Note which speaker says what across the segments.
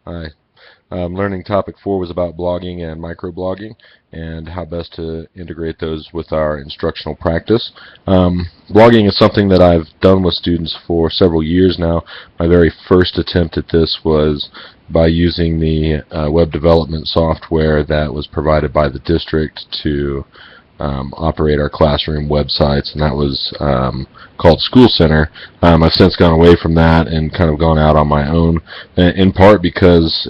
Speaker 1: Hi. Learning topic 4 was about blogging and microblogging and how best to integrate those with our instructional practice. Blogging is something that I've done with students for several years now. My very first attempt at this was by using the web development software that was provided by the district to operate our classroom websites, and that was called School Center. I've since gone away from that and kind of gone out on my own, in part because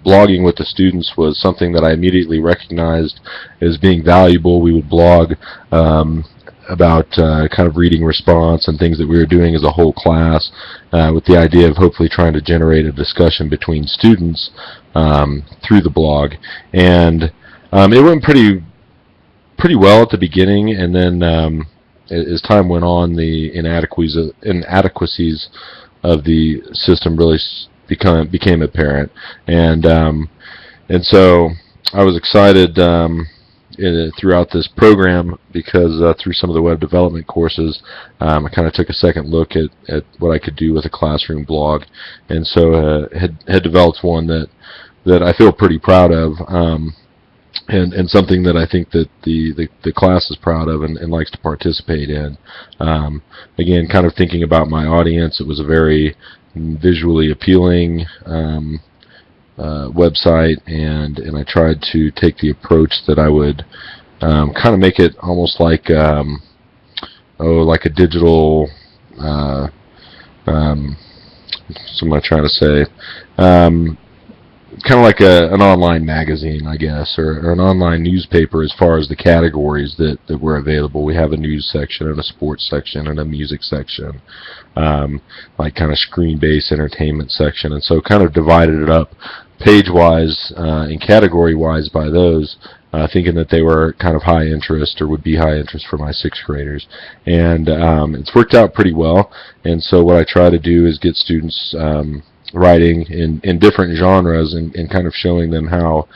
Speaker 1: blogging with the students was something that I immediately recognized as being valuable. We would blog about kind of reading response and things that we were doing as a whole class, with the idea of hopefully trying to generate a discussion between students through the blog. And it went pretty well at the beginning, and then as time went on, the inadequacies of the system really became apparent, and so I was excited throughout this program because through some of the web development courses, I kind of took a second look at what I could do with a classroom blog, and so had developed one that I feel pretty proud of. And something that I think that the class is proud of and likes to participate in. Again, kind of thinking about my audience, it was a very visually appealing website, and I tried to take the approach that I would kind of make it almost like like a digital. So am I trying to say? Kind of like an online magazine, I guess, or an online newspaper as far as the categories that were available. We have a news section and a sports section and a music section, like kind of screen-based entertainment section, and so kind of divided it up page-wise and category-wise by those, thinking that they were kind of high interest or would be high interest for my 6th graders. And it's worked out pretty well, and so what I try to do is get students writing in different genres and kind of showing them how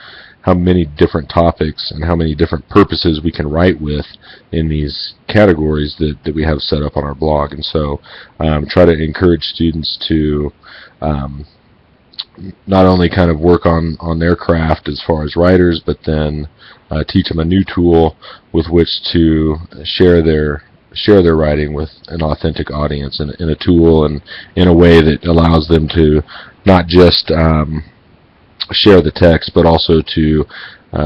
Speaker 1: many different topics and how many different purposes we can write with in these categories that we have set up on our blog. And so try to encourage students to not only kind of work on their craft as far as writers, but then teach them a new tool with which to share their writing with an authentic audience, in a tool and in a way that allows them to not just share the text, but also to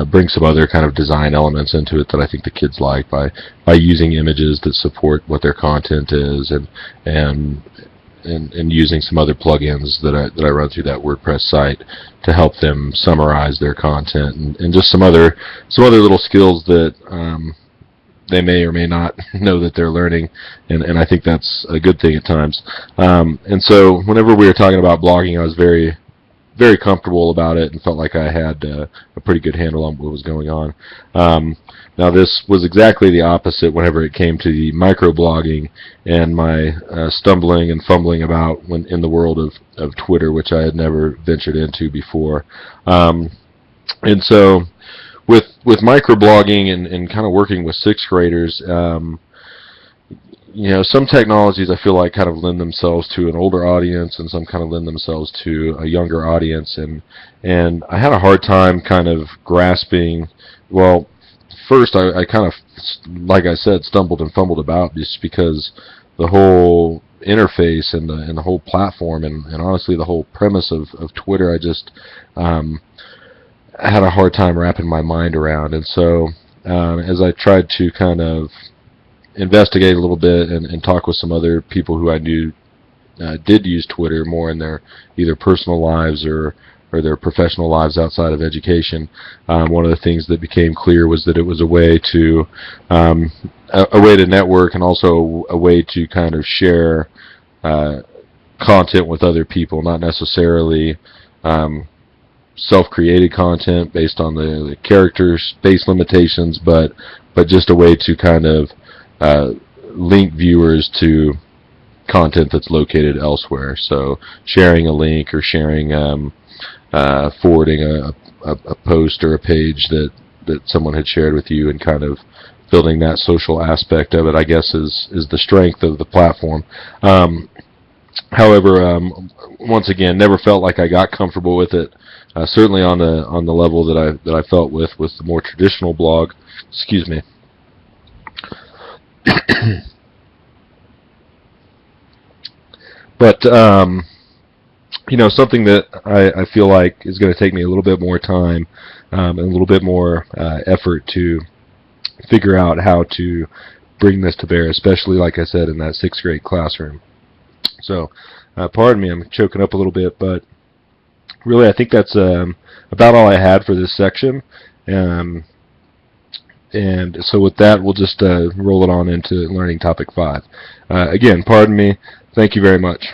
Speaker 1: bring some other kind of design elements into it that I think the kids like by using images that support what their content is, and using some other plugins that I run through that WordPress site to help them summarize their content, and just some other little skills that they may or may not know that they're learning, and I think that's a good thing at times. And so whenever we were talking about blogging, I was very, very comfortable about it and felt like I had a pretty good handle on what was going on. Now this was exactly the opposite whenever it came to the microblogging and my stumbling and fumbling about in the world of Twitter, which I had never ventured into before. And so with microblogging and kind of working with 6th graders, some technologies I feel like kind of lend themselves to an older audience, and some kind of lend themselves to a younger audience, and I had a hard time kind of grasping. Well, first I kind of, like I said, stumbled and fumbled about, just because the whole interface and the whole platform and honestly the whole premise of Twitter, I just had a hard time wrapping my mind around. And so as I tried to kind of investigate a little bit and talk with some other people who I knew did use Twitter more in their either personal lives or their professional lives outside of education, one of the things that became clear was that it was a way to network, and also a way to kind of share content with other people, not necessarily self-created content based on the character space limitations, but just a way to kind of link viewers to content that's located elsewhere. So sharing a link or sharing forwarding a post or a page that someone had shared with you, and kind of building that social aspect of it, I guess, is the strength of the platform. However, once again, never felt like I got comfortable with it. Certainly on the level that I felt with the more traditional blog. Excuse me. But something that I feel like is going to take me a little bit more time and a little bit more effort to figure out how to bring this to bear, especially, like I said, in that 6th grade classroom. So, pardon me, I'm choking up a little bit, but really I think that's about all I had for this section. And so with that, we'll just roll it on into learning topic 5. Again, pardon me. Thank you very much.